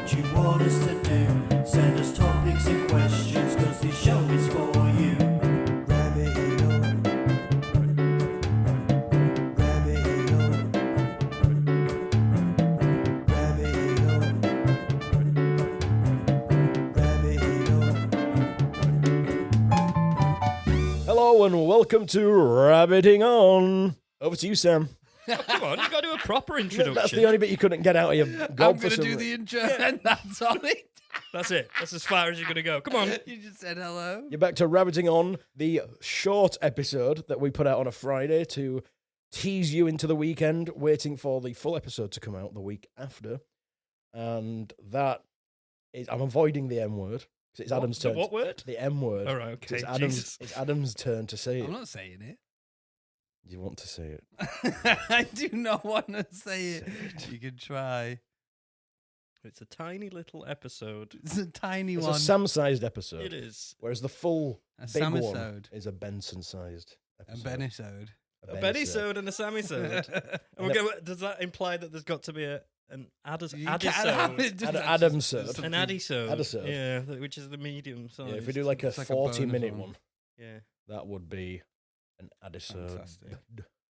what you want us to do. Send us topics and questions, cause this show is for you. Rabbit on. Rabbit on. Rabbit on. Rabbit on. Hello and welcome to Rabbiting On. Over to you, Sam. Oh, come on, you got to do a proper introduction. That's the only bit you couldn't get out of your gob. I'm going to do the intro, and that's all it. That's it. That's as far as you're going to go. Come on. You just said hello. You're back to Rabbiting On, the short episode that we put out on a Friday to tease you into the weekend, waiting for the full episode to come out the week after. And that is, I'm avoiding the M word, because it's Adam's turn. The what word? The M word. All right, okay. It's Adam's turn to say it. I'm not saying it. You want to say it? I do not want to say it. You can try. It's a tiny little episode. It's a tiny It's one. a Sam-sized episode. It is. Whereas the full A big one Samisode. is a Benson-sized A episode. Benisode. A Benny-sode and a Sammy-sode. And does that imply that there's got to be an Addisode? Adamsode. An Addisode. Addisode. Yeah, which is the medium size. Yeah, if we do like a It's like a 40-minute bonus one, Yeah. that would be an Addisode. Fantastic.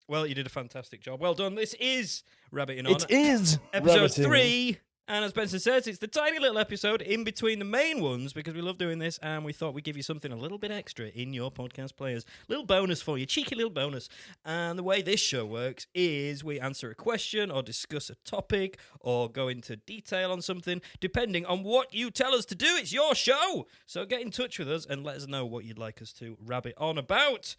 Well, you did a fantastic job. Well done. This is Rabbiting On. It is Episode Rabbiting On. 3. And as Benson says, it's the tiny little episode in between the main ones because we love doing this and we thought we'd give you something a little bit extra in your podcast players. Little bonus for you, cheeky little bonus. And the way this show works is we answer a question or discuss a topic or go into detail on something depending on what you tell us to do. It's your show. So get in touch with us and let us know what you'd like us to rabbit on about.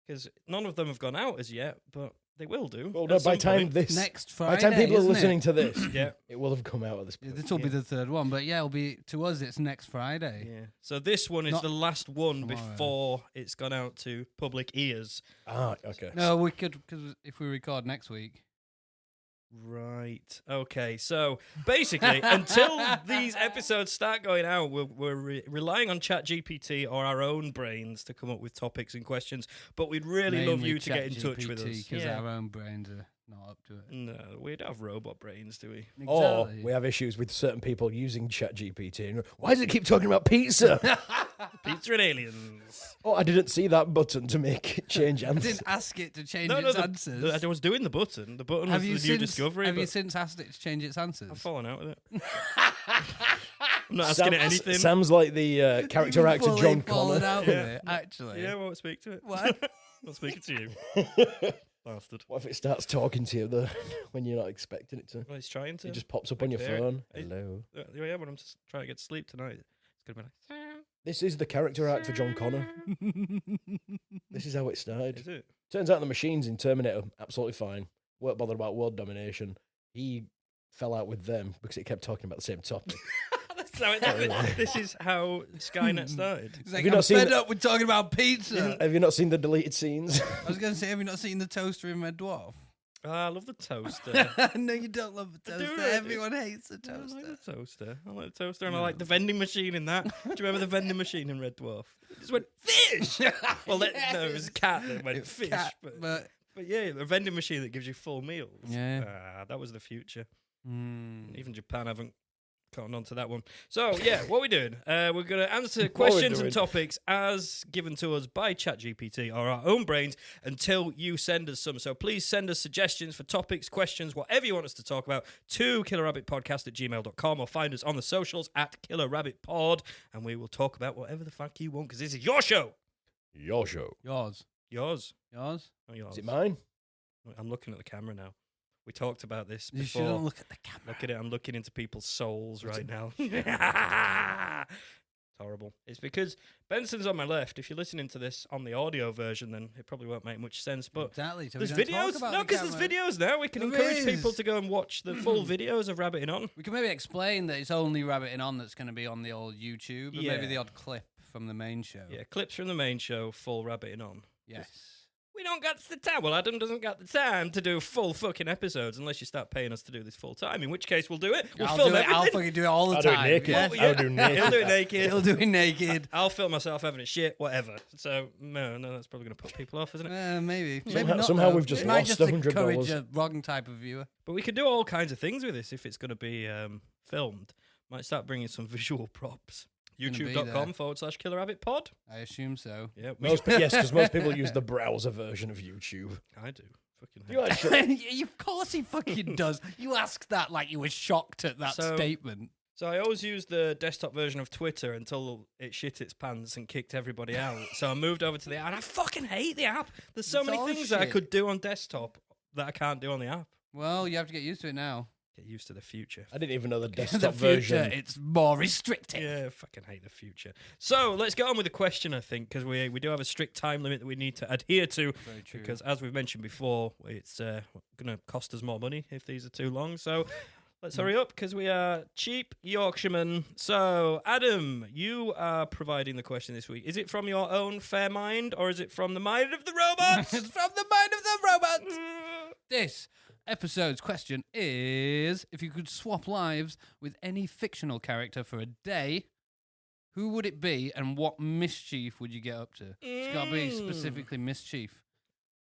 Because none of them have gone out as yet, but they will do. Well, no, at by some time point. this, Next by Friday, the time people are isn't listening it? to this, Yeah. it will have come out at this point. This will be the third one, but yeah, it'll be to us. It's next Friday. Yeah. So this one is Not the last one tomorrow. before it's gone out to public ears. Ah, okay. No, we could because if we record next week, Right. Okay. So basically, until these episodes start going out, we're relying on ChatGPT or our own brains to come up with topics and questions. But we'd really love you to get in touch with us. because our own brains are not up to it. No, we don't have robot brains, do we? Or Exactly. we have issues with certain people using ChatGPT. And, why does it keep talking about pizza? Pizza and aliens. Oh, I didn't see that button to make it change I answers. didn't ask it to change No, its I answers. was doing the button. The button was the new discovery. Have you but since asked it to change its answers? I've fallen out with it. I'm not asking it anything. Sam's like the character You've actor fully John fallen Connor. out with it, actually. Yeah, I won't speak to it. What? Not speaking to you. Bastard. What if it starts talking to you though, when you're not expecting it to? Well, he's trying to. It just pops up on your there. phone. Hey. Hello. Yeah, when I'm just trying to get to sleep tonight, it's going to be like, This is the character arc for John Connor. This is how it started. is it? Turns out the machines in Terminator, absolutely fine. Weren't bothered about world domination. He fell out with them because it kept talking about the same topic. This is how Skynet started. It's like, you I'm not seen fed the- up with talking about pizza. Have you not seen the deleted scenes? I was going to say, have you not seen the toaster in Red Dwarf? I love the toaster. No, you don't love the I do toaster. really. Everyone hates the I toaster. like the toaster. I like the toaster, and I like the vending machine in that. Do you remember the vending machine in Red Dwarf? It just went fish. Well, no, it was a cat that went It's fish. cat, but yeah, a vending machine that gives you full meals. Yeah. That was the future. Mm. Even Japan haven't gotten on to that one. So, yeah, what are we doing? We're going to answer What we're questions and doing. topics as given to us by ChatGPT or our own brains until you send us some. So please send us suggestions for topics, questions, whatever you want us to talk about to killerrabbitpodcast@gmail.com or find us on the socials at killerrabbitpod and we will talk about whatever the fuck you want because this is your show. Your show. Yours. Yours. Yours? Not yours. Is it mine? I'm looking at the camera now. We talked about this You before. shouldn't look at the camera. Look at it. I'm looking into people's souls right now. It's horrible. It's because Benson's on my left. If you're listening to this on the audio version, then it probably won't make much sense. But Exactly. So we there's don't talk videos. about No, the because there's camera. videos now. We can There encourage people is. to go and watch the full videos of Rabbiting On. We can maybe explain that it's only Rabbiting On that's going to be on the old YouTube, and Yeah. maybe the odd clip from the main show. Yeah, clips from the main show, full Rabbiting On. Yes. We don't got the time. Well, Adam doesn't got the time to do full fucking episodes unless you start paying us to do this full time. In which case, we'll do it. We'll I'll film do it. everything. I'll fucking do it all the I'll do it time. naked. yeah? I'll do naked. He'll do it naked. He'll do it naked. I'll film myself having a shit, whatever. So, no, that's probably going to put people off, isn't it? Maybe. Somehow- Maybe not, somehow though. we've just It might lost just encourage $100. a wrong type of viewer. But we could do all kinds of things with this if it's going to be filmed. Might start bringing some visual props. Gonna be YouTube.com/Killer Rabbit Pod. I assume so. Yeah, Yes, because most people use the browser version of YouTube. I do. Fucking You hell. actually, Of course he fucking does. You asked that like you were shocked at that So- statement. So I always used the desktop version of Twitter until it shit its pants and kicked everybody out. So I moved over to the app, and I fucking hate the app. There's so It's many all things that I shit. could do on desktop that I can't do on the app. Well, you have to get used to it now. Get used to the future. I didn't even know the the desktop future, version. it's more restrictive. Yeah, I fucking hate the future. So let's get on with the question, I think, because we do have a strict time limit that we need to adhere to. Very true. Because as we've mentioned before, it's going to cost us more money if these are too long. So let's hurry up because we are cheap Yorkshiremen. So Adam, you are providing the question this week. Is it from your own fair mind or is it from the mind of the robots? It's from the mind of the robots. This episode's question is: if you could swap lives with any fictional character for a day, who would it be, and what mischief would you get up to? It's got to be specifically mischief.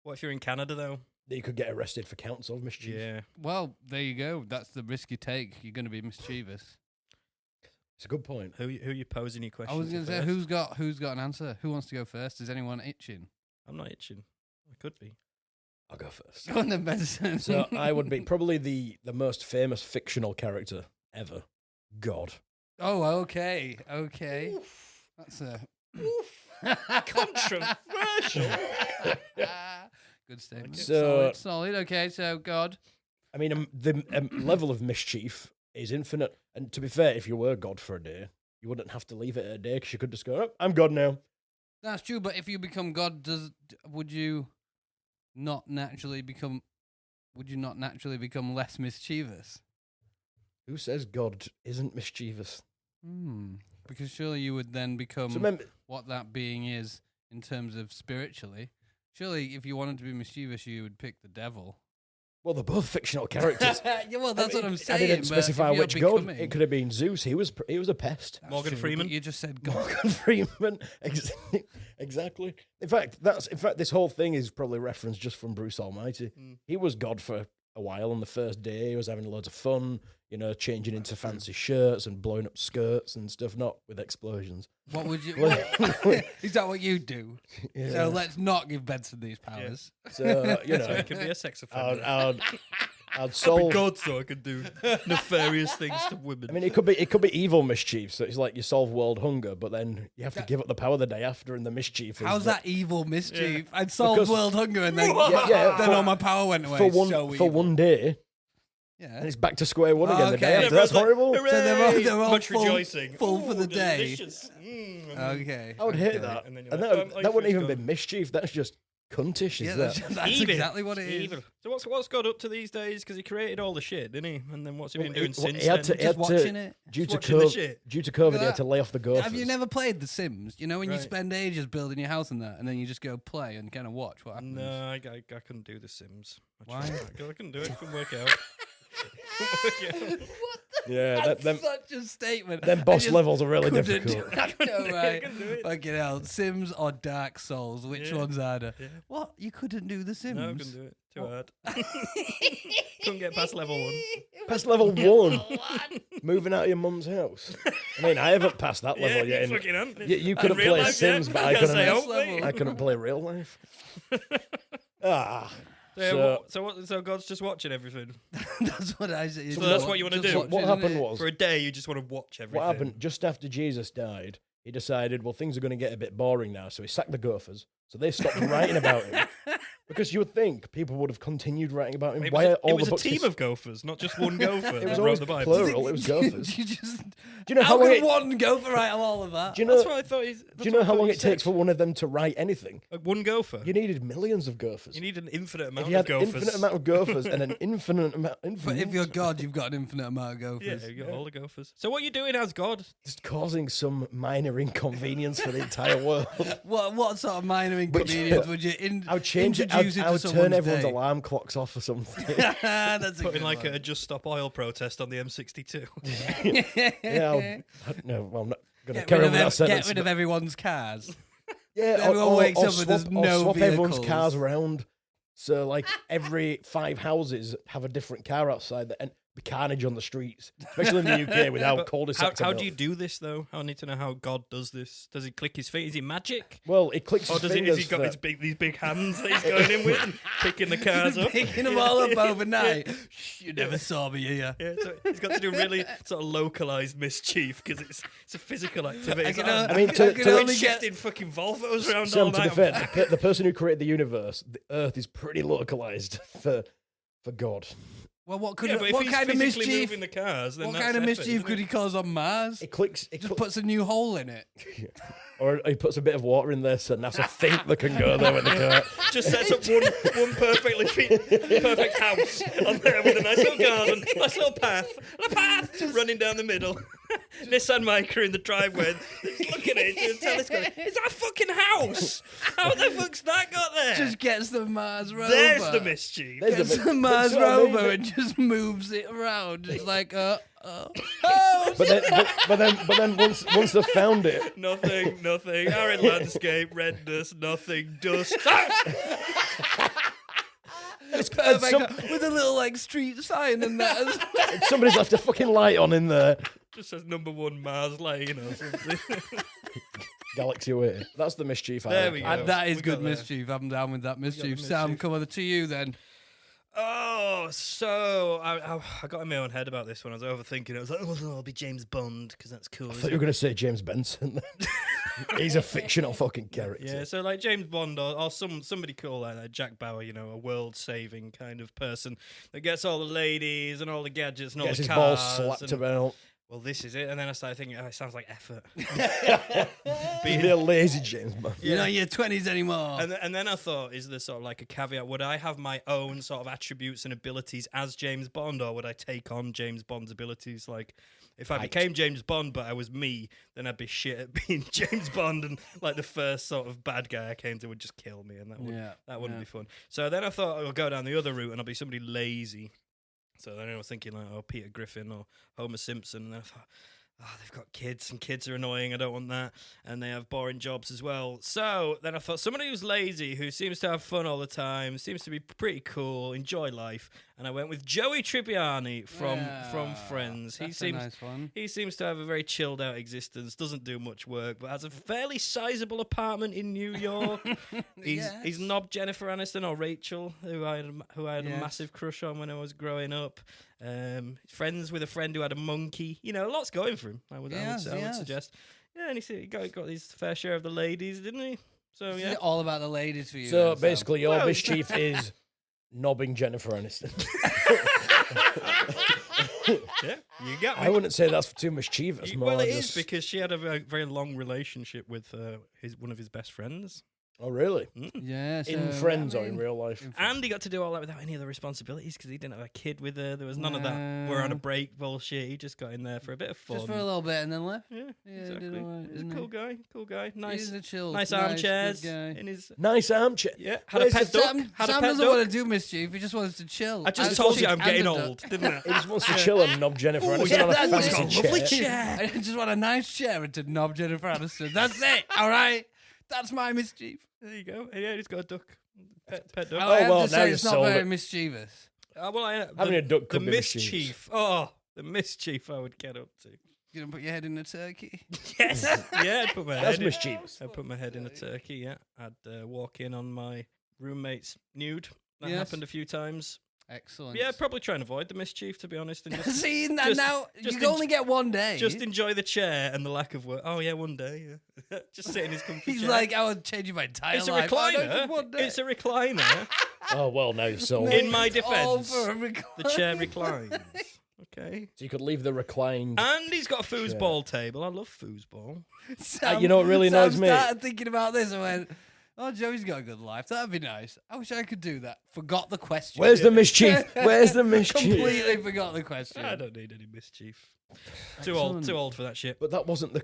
What if you're in Canada though? You could get arrested for counts of mischief. Yeah. Well, there you go. That's the risk you take. You're going to be mischievous. It's a good point. Who you posing your I questions? was going to say, who's got an answer? Who wants to go first? Is anyone itching? I'm not itching. I could be. I'll go first. Go on then, Benson. So I would be probably the most famous fictional character ever. God. Oh, okay. That's a Controversial. good statement. So- solid. Okay, so God. I mean, the level of mischief is infinite. And to be fair, if you were God for a day, you wouldn't have to leave it a day because you could just go, oh, I'm God now. That's true, but if you become God, would you not naturally become less mischievous? Who says God isn't mischievous? Because surely you would then become So remember, what that being is in terms of spiritually. Surely if you wanted to be mischievous, you would pick the devil. well, they're both fictional characters. Yeah, well, that's what I'm saying. I didn't but specify if you're which God. becoming- It could have been Zeus. He was a pest. That's Morgan true, Freeman. but You just said God. Morgan Freeman. Exactly. In fact, this whole thing is probably referenced just from Bruce Almighty. He was God for a while on the first day. He was having loads of fun, changing into fancy shirts and blowing up skirts and stuff, not with explosions. What would you? Is that what you do? Yeah. So let's not give Benson these powers. So, So it can be a sex offender. I'd solve. God, so I could do nefarious things to women. I mean, it could be evil mischief. So it's like you solve world hunger, but then you have to give up the power the day after, and the mischief. Is How's that evil mischief? I'd solved Because- world hunger and then Yeah, then for- all my power went away. for one So for evil. one day, Yeah. and it's back to square one again the day Okay. after. That's horrible. Hooray! So they're all Much full- rejoicing. full for the day. delicious. Okay. I would hate okay. that, And and, then you're like, that wouldn't even be gone. mischief. That's just cuntish. Yeah, Is that's, that? that's Evil. exactly what it is. Evil. So what's God up to these days? Because he created all the shit, didn't he? And then what's he been doing Well, since he had then? to- Just watching it. Due to watching the shit. due to Look COVID, at he had that. to lay off the gophers. Have you never played The Sims? You know, when you Right. spend ages building your house and that, and then you just go play and kind of watch what happens. No, I couldn't do The Sims. Why? I couldn't do it. Couldn't work it out. Couldn't work it out. Yeah, them Such a statement. them I boss just levels are really couldn't difficult. do it. I know, right? couldn't do it. Fucking hell. Sims or Dark Souls? Which Yeah. one's harder? Yeah. What? You couldn't do The Sims? No, I couldn't do it. Too hard. Couldn't get past level 1. Past level 1, moving out of your mum's house. I mean, I haven't passed that Yeah, level you yet. and fucking haven't. you couldn't real play life, Sims, yeah. but I I can't say couldn't. hope, mate. I couldn't play real life. Ah. So God's just watching everything. That's what I say. So that's what you wanna Just do. watch What it, happened innit? was, For a day, you just want to watch everything. what happened just after Jesus died, he decided, well, things are going to get a bit boring now, so he sacked the gophers. So they stopped writing about him. Because you would think people would have continued writing about him. It Why was, are all it was the a books team of gophers, not just one gopher. It was that always wrote the Bible. plural. It was gophers. You just, Do you know how how long could it, one go for writing all of that? do you know, That's what I thought. do you know how long it takes for one of them to write anything? one gopher? You needed millions of gophers. You need an infinite amount If you of had gophers. infinite amount of gophers and an infinite amount, But if you're God, you've got an infinite amount of yeah, gophers. you got all the gophers. So what are you doing as God? just causing some minor inconvenience for the entire world. What sort of minor inconvenience would you I would change it. introduce I into would turn someone's everyone's day? alarm clocks off or something. That's a Putting good like one. a Just Stop Oil protest on the M62. Yeah, well, I'm not going to Get carry rid, on with that of sentence. get rid of everyone's cars. Yeah, everyone wakes up and there's swap, no swap everyone's vehicles. cars around. So, like, every 5 houses have a different car outside, and be carnage on the streets, especially in the UK without But cul-de-sacs. how and do you milk. do this though? I need to know how God does this. Does he click his feet? Is he magic? Well, it clicks Or his does he, fingers. has he got for- these big hands that he's going in with and picking the cars up? Picking them all up overnight. Shh, you never saw me here. Yeah, so he's got to do really sort of localized mischief because it's a physical activity. It's like, I mean, to- can to- only only get shifting fucking Volvos around Sam, all to be night. fair, the person who created the universe, the Earth is pretty localized for God. Well, what could Yeah, but if what he's kind of physically mischief? moving the cars, then What that's kind of effort, mischief isn't could it? he cause on Mars? It clicks. It Just cl- puts a new hole in it. or he puts a bit of water in there so NASA think they can go there with the car. Just sets up one perfect house on there with a nice little garden, nice little path, and a path just running down the middle. Nissan Micra in the driveway. Just looking at it, just telescope. Is that a fucking house? How the fuck's that got there? Just gets the Mars rover. There's the mischief. There's Gets the- the Mars that's what I mean, rover but- and just moves it around, just like oh. But then once they've found it, Nothing. Arid landscape, redness, nothing, dust. It's and perfect with a little like street sign and that. As well. somebody's left a fucking light on in there. Just says #1 Mars Lane or something. Galaxy away. That's the mischief. I There like. we go. And that is We good got there. mischief. I'm down with that mischief. the Sam, mischief. come on to you then. Oh, so I got in my own head about this when I was overthinking it. I was like, oh, I'll be James Bond because that's cool. I isn't thought you were it? going to say James Benson. He's a fictional fucking character. Yeah, so like James Bond or somebody cool like that, Jack Bauer, you know, a world-saving kind of person that gets all the ladies and all the gadgets and all Gets the his cars. balls slapped and- about. Well, this is it. And then I started thinking, oh, it sounds like effort. He's a lazy James Bond. You're not in your 20s anymore. And then I thought, is there sort of like a caveat? Would I have my own sort of attributes and abilities as James Bond, or would I take on James Bond's abilities? Like, if I became James Bond, but I was me, then I'd be shit at being James Bond, and like the first sort of bad guy I came to would just kill me, and that wouldn't be fun. So then I thought I'll go down the other route, and I'll be somebody lazy. So then I was thinking like, oh, Peter Griffin or Homer Simpson, and then I thought, oh, they've got kids, and kids are annoying, I don't want that, and they have boring jobs as well. So then I thought somebody who's lazy, who seems to have fun all the time, seems to be pretty cool, enjoy life, and I went with Joey Tribbiani from Friends. That's a nice one. He seems to have a very chilled out existence, doesn't do much work, but has a fairly sizable apartment in New York. He's knobbed Jennifer Aniston or Rachel, who I had a Yes. massive crush on when I was growing up. Friends with a friend who had a monkey. You know, lots going for him. I would suggest. Yeah, and he got his fair share of the ladies, didn't he? So Is yeah. it all about the ladies for you? So then, Sam? basically, your Well, mischief is knobbing Jennifer Aniston. Yeah, you got me. I wouldn't say that's too mischievous. More Well, it is just- because she had a very, very long relationship with one of his best friends. Oh, really? Yeah, In so, Friends I or in mean, real life? in Friends. And he got to do all that without any other responsibilities because he didn't have a kid with her. There was none of that. We're on a No. break bullshit. He just got in there for a bit of fun. Just for a little bit and then left. Yeah, Yeah, exactly. did all right, He's a didn't cool he? guy. Nice, He's a chill, nice good armchairs guy. in his. Nice armchair. Yeah, had a Where's pet the- duck. Sam, Had a Sam pet doesn't duck. want to do mischief. He just wants to chill. I just And told you chill I'm getting and a old, duck. didn't I? He just wants to chill and knob Jennifer Aniston yeah, on a that's fancy got a chair. lovely chair. I just want a nice chair and to knob Jennifer Aniston. That's it. All right. That's my mischief. There you go. Yeah, he's got a duck. Pet duck. I have well, to now say you've it's not sold very it. mischievous. Well, Having a duck could the be mischief. mischievous. Oh, the mischief I would get up to. You gonna put your head in a turkey? Yes. Yeah, I'd put my That's head in. mischievous. I'd put my head in a turkey, yeah. I'd walk in on my roommate's nude. That Yes. happened a few times. Excellent. Yeah, I'd probably try and avoid the mischief, to be honest. And just, See, just- now just you can only get one day. just enjoy the chair and the lack of work. Oh, yeah, one day, yeah. Just sit in his comfy He's chair. like, I was changing my entire it's a life. Oh, no, recliner. just one day. It's a recliner. Oh, well, now you've sold In it. my It's all defense, for a recliner. the chair reclines. Okay. So you could leave the reclined. And he's got a foosball table. I love foosball. Sam, you know what really Sam annoys me? started thinking about this and went, oh, Joey's got a good life. That'd be nice. I wish I could do that. Forgot the question. Where's the mischief? Where's the mischief? Completely forgot the question. I don't need any mischief. Too old for that shit. But that wasn't the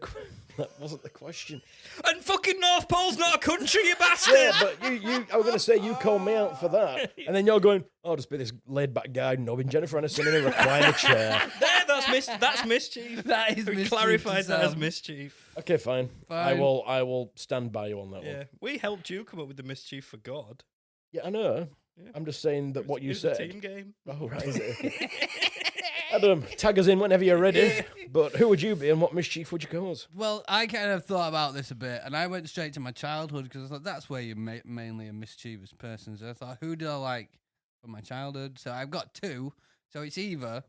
question. And fucking North Pole's not a country, you bastard. Yeah, but I was going to say you called me out for that, and then you're going, "Oh, just be this laid-back guy knobbing Jennifer Aniston in a recliner chair." There, that's mischief. That is We mischief clarified to that as Sam. mischief. Okay, fine. I Fine. will stand by you on that Yeah, one. we helped you come up with the mischief for God. Yeah, I know. Yeah. I'm just saying that what you It was a said. team game. Oh, right, is it? Adam, tag us in whenever you're ready. But who would you be and what mischief would you cause? Well, I kind of thought about this a bit, and I went straight to my childhood because I thought that's where you're mainly a mischievous person. So I thought, who did I like from my childhood? So I've got two. So it's either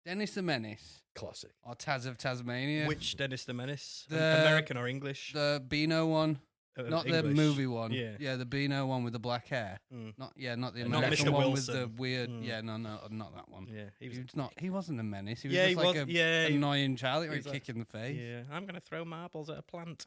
Dennis the Menace Classic. or Taz of Tasmania. Which Dennis the Menace? The- American or English? The Beano one. Not the English. movie one. Yeah. The Beano one with the black hair. Mm. Not the Not American Mr. one with the Wilson. weird. Mm. Yeah, no, not that one. Yeah, He wasn't a menace. He was Yeah, just he like was- a yeah, he- annoying child. He he was was like- kick in the face. Yeah, I'm gonna throw marbles at a plant.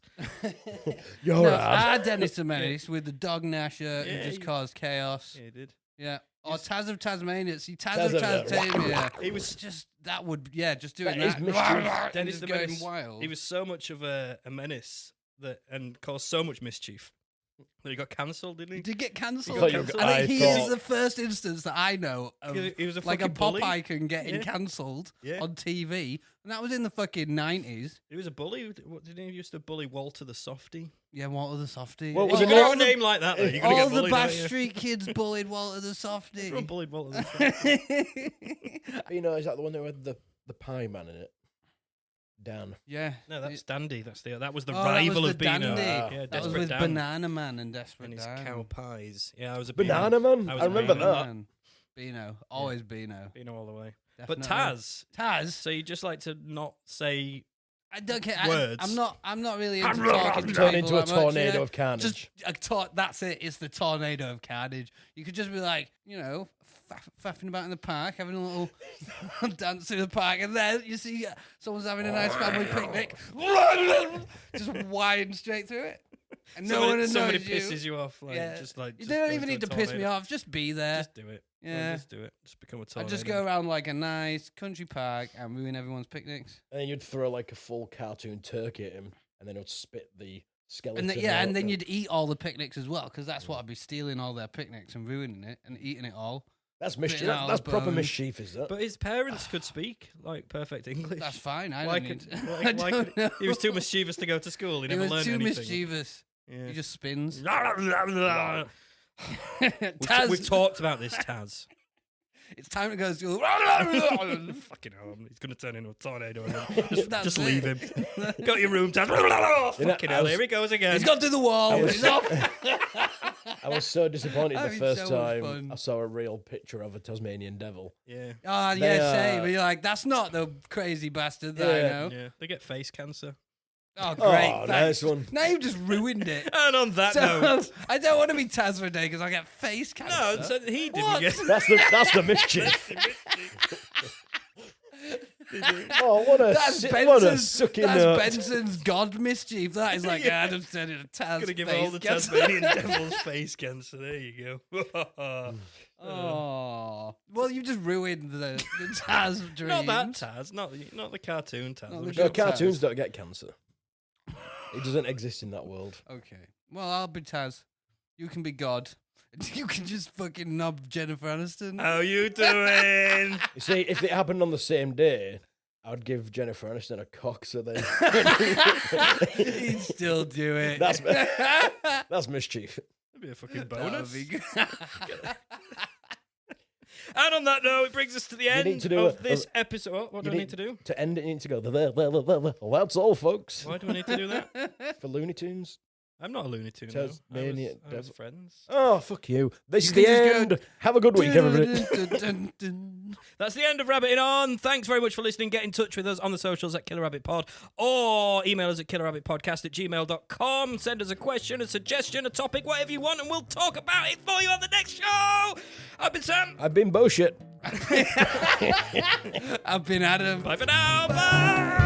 You're No, right. Dennis the Menace with the dog Nasher Yeah, who just he- caused chaos. Yeah, he did. Yeah. Or Taz of Tasmania. See, Taz Taz of of- Tasmania. He was Just that would just doing That is that. mischief. And Dennis just the going Menace. wild. He was so much of a menace and caused so much mischief that he got cancelled, didn't He he? did get cancelled. got And cancelled. I he thought- is the first instance that I know of He was a like a fucking bully. pop icon getting Yeah. cancelled Yeah. on TV. And that was in the fucking 90s. He was a bully. What did he used to bully Walter the Softie? Yeah, Walter the Softie. Well, was If it you got not- a name like that, though, you're gonna all get the bullied. Bash aren't you? Street kids bullied Walter the Softie. Everyone bullied Walter the Softie. You know, is that the one that had the pie man in it? Dan. Yeah. No, that's Dandy. That was the Oh, rival that was of the Beano. Dandy. Yeah, That was Desperate with Dan Banana Man and Desperate and his Dan. cow pies. Yeah, I was a Banana Man? I was I a remember Beano that. Man. Beano. Always Beano. Beano all the way. But Definitely. Taz. Taz. So you just like to not say I don't care. Words. I'm not really into talking to Turn people into a that much, tornado you know? of carnage. Just that's it. It's the tornado of carnage. You could just be like, faffing about in the park, having a little dance through the park, and then you see someone's having a nice family picnic, just wind straight through it, and no one somebody annoys you. pisses you off. Like, Yeah. just like You just don't go even to need a to piss me tornado. off. Just be there. Just do it. Yeah. Just do it. Just become a I'd tornado. just go around like a nice country park and ruin everyone's picnics. And then you'd throw like a full cartoon turkey at him, and then it would spit the skeleton. And and out. then you'd eat all the picnics as well, because that's what I'd be stealing all their picnics and ruining it and eating it all. That's mischief. spitting out That's the proper bones. mischief, is that? But his parents could speak like perfect English. That's fine. I Why don't need. could- I why don't could- know. He was too mischievous to go to school. He He never was learned too anything. mischievous. Yeah. He just spins. We've Taz, talked about this, Taz. it's time to go to school. Fucking hell, he's going to turn into a tornado again. That's Just it. leave him. Go to your room, Taz. You know, Fucking I hell, was- here he goes again. He's gone through the wall. was- He's off. I was so disappointed the Having first so much time fun. I saw a real picture of a Tasmanian devil. Yeah. Oh, They, yeah, same. But you're like, that's not the crazy bastard that I Yeah. know. Yeah. They get face cancer. Oh, great. Oh, thanks. nice one. Now you've just ruined it. And on that note. I don't want to be Taz for a day because I get face cancer. No, so he didn't What? get. That's the mischief. Oh, what a That's what a sucking that's nut. Benson's god mischief. That is like, Yeah. Adam said it a Taz Gonna give face all the cancer. Tasmanian devils face cancer. There you go. Oh, well, you just ruined the Taz dream. Not that Taz, not the cartoon Taz. Not I'm the sure No, Taz. cartoons don't get cancer. It doesn't exist in that world. Okay. Well, I'll be Taz. You can be God. You can just fucking knob Jennifer Aniston. How you doing? You see, if it happened on the same day, I'd give Jennifer Aniston a cock. So then He'd still do it. that's mischief. That'd be a fucking That would bonus. be good. And on that note, it brings us to the need end to do of this episode. What do I you need to do? To end it, you need to go. Well, that's all, folks. Why do I need to do that? For Looney Tunes. I'm not a Looney Tune. Tasmania I was devil. friends. Oh, fuck you. This You is can the just end. go- Have a good week, everybody. That's the end of Rabbiting On. Thanks very much for listening. Get in touch with us on the socials at Killer Rabbit Pod or email us at killerrabbitpodcast@gmail.com. Send us a question, a suggestion, a topic, whatever you want, and we'll talk about it for you on the next show. I've been Sam. I've been bullshit. I've been Adam. Bye for now. Bye.